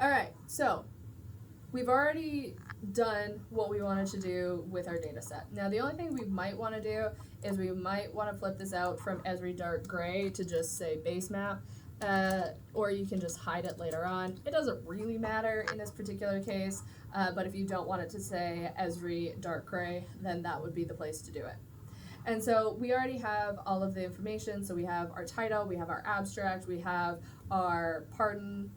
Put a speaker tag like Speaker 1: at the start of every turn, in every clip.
Speaker 1: All right, so we've already done what we wanted to do with our data set. Now, the only thing we might want to do is we might want to flip this out from Esri Dark Gray to just say base map, or you can just hide it later on. It doesn't really matter in this particular case, but if you don't want it to say Esri Dark Gray, then that would be the place to do it. And so we already have all of the information. So we have our title, we have our abstract, we have our pardon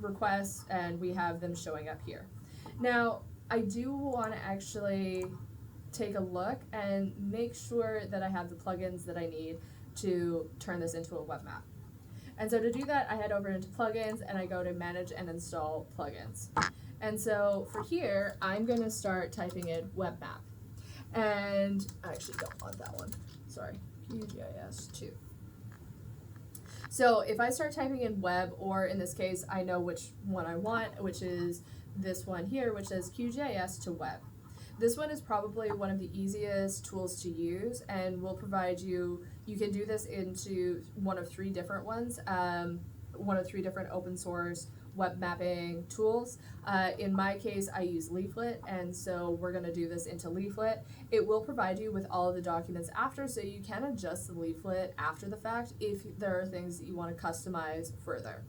Speaker 1: requests, and we have them showing up here. Now, I do want to actually take a look and make sure that I have the plugins that I need to turn this into a web map. And so to do that, I head over into plugins and I go to manage and install plugins. And so for here, I'm going to start typing in webmap. And I actually don't want that one. Sorry, QGIS2. So if I start typing in web, or in this case, I know which one I want, which is this one here, which says QGIS2Web. This one is probably one of the easiest tools to use, and will provide you, you can do this into one of three different ones, one of three different open source web mapping tools. In my case, I use Leaflet, and so we're going to do this into Leaflet. It will provide you with all of the documents after, so you can adjust the leaflet after the fact if there are things that you want to customize further.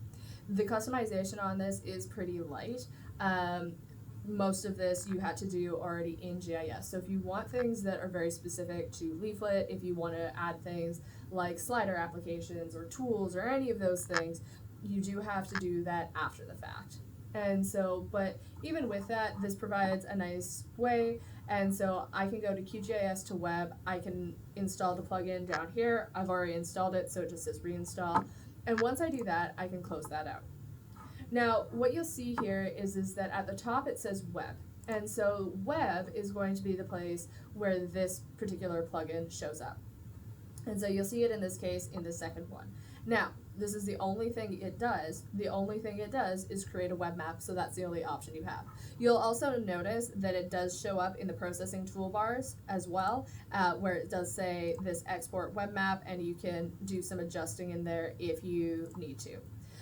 Speaker 1: The customization on this is pretty light. Most of this you had to do already in GIS. So if you want things that are very specific to Leaflet, if you want to add things like slider applications or tools or any of those things, you do have to do that after the fact. And so, but even with that, this provides a nice way. And so I can go to QGIS2Web, I can install the plugin down here. I've already installed it, so it just says reinstall. And once I do that, I can close that out. Now, what you'll see here is that at the top it says web. And so web is going to be the place where this particular plugin shows up. And so you'll see it in this case in the second one. Now, this is the only thing it does. The only thing it does is create a web map, so that's the only option you have. You'll also notice that it does show up in the processing toolbars as well, where it does say this export web map, and you can do some adjusting in there if you need to.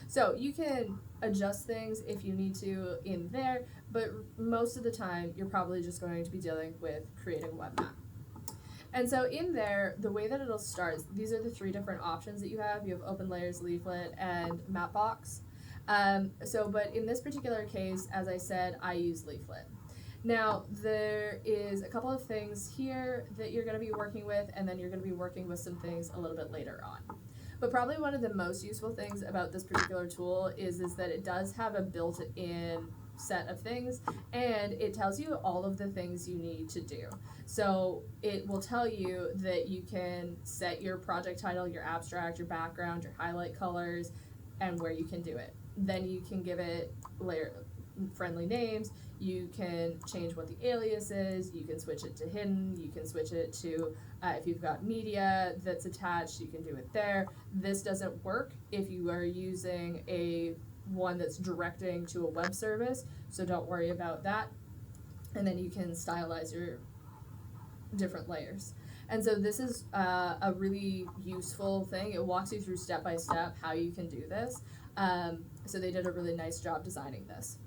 Speaker 1: So you can adjust things if you need to in there, but most of the time you're probably just going to be dealing with creating a web map. And so in there, the way that it'll start, these are the three different options that you have. You have open layers, leaflet, and mapbox. But in this particular case, as I said, I use leaflet. Now, there is a couple of things here that you're going to be working with, and then you're going to be working with some things a little bit later on. But probably one of the most useful things about this particular tool is that it does have a built-in set of things, and it tells you all of the things you need to do. So it will tell you that you can set your project title, your abstract, your background, your highlight colors, and where you can do it. Then you can give it friendly names, you can change what the alias is, you can switch it to hidden, you can switch it to, if you've got media that's attached, you can do it there. This doesn't work if you are using one that's directing to a web service, so don't worry about that. And then you can stylize your different layers. And so this is a really useful thing. It walks you through step by step how you can do this. So they did a really nice job designing this.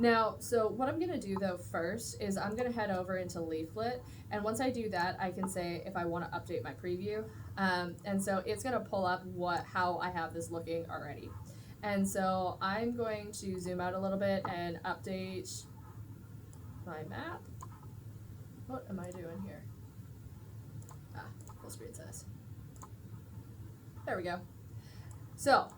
Speaker 1: Now, so what I'm going to do though first is I'm going to head over into Leaflet, and once I do that, I can say if I want to update my preview. And so it's going to pull up how I have this looking already. And so I'm going to zoom out a little bit and update my map. What am I doing here? Full screen size. There we go. So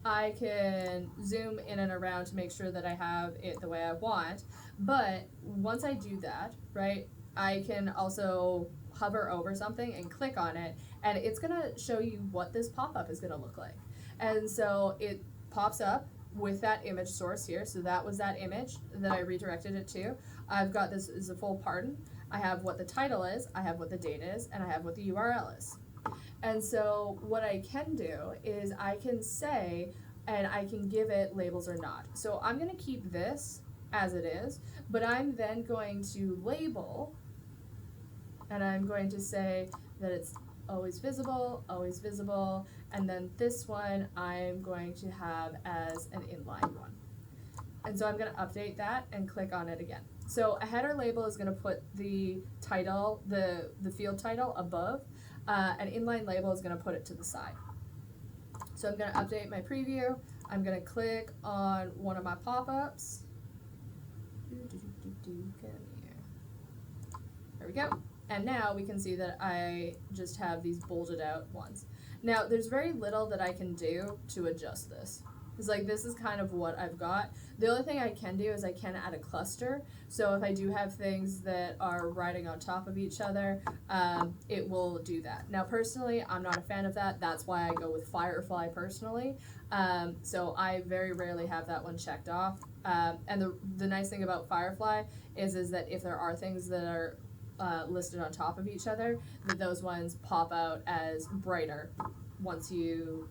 Speaker 1: I can zoom in and around to make sure that I have it the way I want. But once I do that, right, I can also hover over something and click on it, and it's going to show you what this pop-up is going to look like. And so it pops up with that image source here. So that was that image that I redirected it to. I've got this as a full pardon. I have what the title is, I have what the date is, and I have what the URL is. And so what I can do is I can say, and I can give it labels or not. So I'm going to keep this as it is, but I'm then going to label, and I'm going to say that it's always visible, and then this one I'm going to have as an inline one. And so I'm going to update that and click on it again. So a header label is going to put the title, the field title above. An inline label is going to put it to the side. So I'm going to update my preview. I'm going to click on one of my pop-ups. There we go. And now we can see that I just have these bolded out ones. Now there's very little that I can do to adjust this. It's like, this is kind of what I've got. The only thing I can do is I can add a cluster. So if I do have things that are riding on top of each other, it will do that. Now personally, I'm not a fan of that. That's why I go with Firefly personally. So I very rarely have that one checked off. And the nice thing about Firefly is that if there are things that are listed on top of each other, that those ones pop out as brighter once you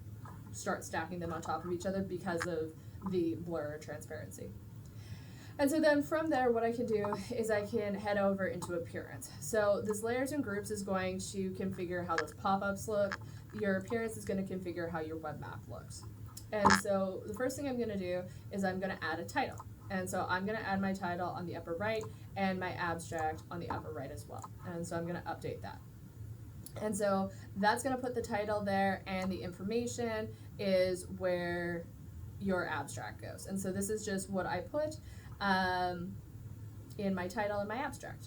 Speaker 1: start stacking them on top of each other because of the blur transparency. And so then from there, what I can do is I can head over into appearance. So this layers and groups is going to configure how those pop-ups look. Your appearance is going to configure how your web map looks. And so the first thing I'm going to do is I'm going to add a title. And so I'm going to add my title on the upper right and my abstract on the upper right as well. And so I'm going to update that. And so that's going to put the title there, and the information is where your abstract goes. And so this is just what I put in my title and my abstract.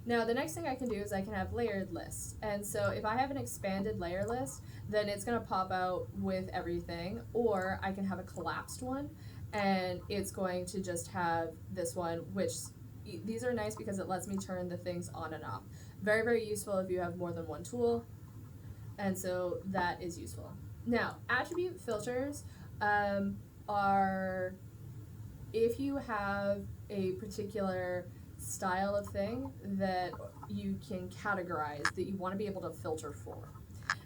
Speaker 1: Now the next thing I can do is I can have layered lists. And so if I have an expanded layer list, then it's going to pop out with everything, or I can have a collapsed one, and it's going to just have this one, which these are nice because it lets me turn the things on and off. Very, very useful if you have more than one tool, and so that is useful. Now, attribute filters are if you have a particular style of thing that you can categorize, that you want to be able to filter for.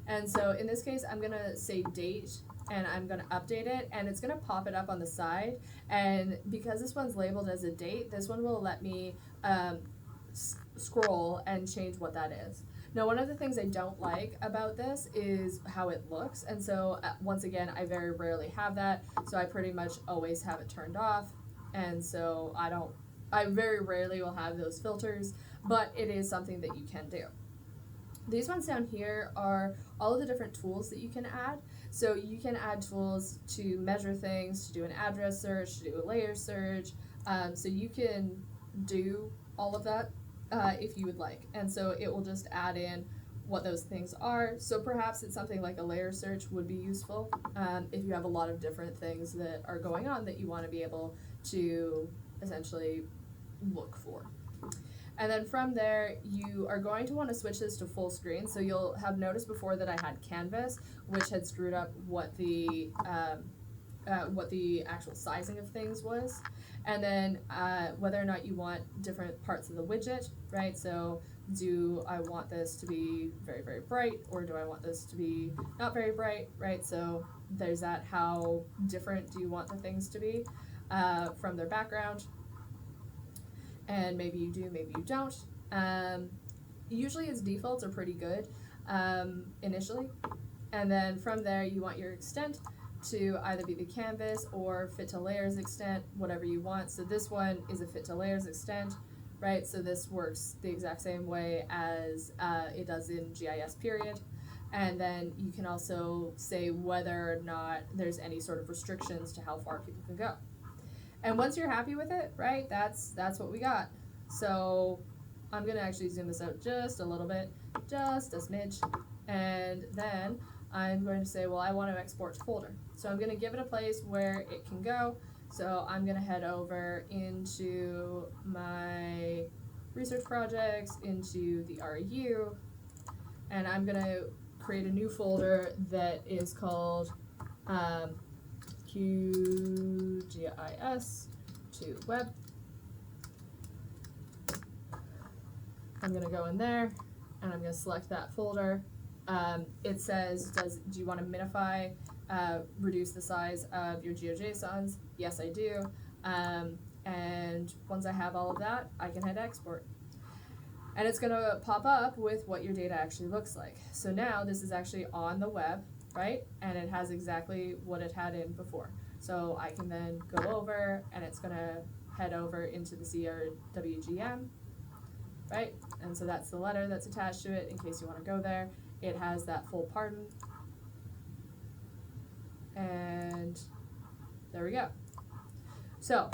Speaker 1: And so in this case, I'm going to say date, and I'm going to update it, and it's going to pop it up on the side. And because this one's labeled as a date, this one will let me scroll and change what that is. Now, one of the things I don't like about this is how it looks, and so once again, I very rarely have that, so I pretty much always have it turned off, and so I very rarely will have those filters, but it is something that you can do. These ones down here are all of the different tools that you can add. So you can add tools to measure things, to do an address search, to do a layer search. So you can do all of that if you would like. And so it will just add in what those things are. So perhaps it's something like a layer search would be useful if you have a lot of different things that are going on that you want to be able to essentially look for. And then from there, you are going to want to switch this to full screen. So you'll have noticed before that I had canvas, which had screwed up what the actual sizing of things was. And then whether or not you want different parts of the widget, right? So do I want this to be very, very bright, or do I want this to be not very bright, right? So there's that. How different do you want the things to be from their background? And maybe you do, maybe you don't. Usually its defaults are pretty good initially. And then from there, you want your extent to either be the canvas or fit to layers extent, whatever you want. So this one is a fit to layers extent, right? So this works the exact same way as it does in GIS period. And then you can also say whether or not there's any sort of restrictions to how far people can go. And once you're happy with it, right, that's what we got. So I'm going to actually zoom this out just a little bit, just a smidge. And then I'm going to say, well, I want to export to folder. So I'm going to give it a place where it can go. So I'm going to head over into my research projects, into the RU, and I'm going to create a new folder that is called QGIS2Web. I'm going to go in there, and I'm going to select that folder. It says, do you want to minify, reduce the size of your GeoJSONs? Yes, I do. And once I have all of that, I can hit export. And it's gonna pop up with what your data actually looks like. So now this is actually on the web, right? And it has exactly what it had in before. So I can then go over and it's gonna head over into the CRWGM, right? And so that's the letter that's attached to it in case you wanna go there. It has that full pardon. And there we go. So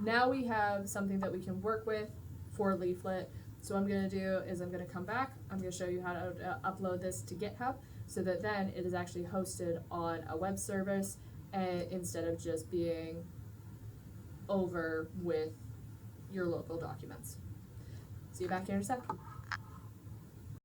Speaker 1: now we have something that we can work with for Leaflet. So what I'm going to do is I'm going to come back. I'm going to show you how to upload this to GitHub so that then it is actually hosted on a web service instead of just being over with your local documents. See you back here in a sec.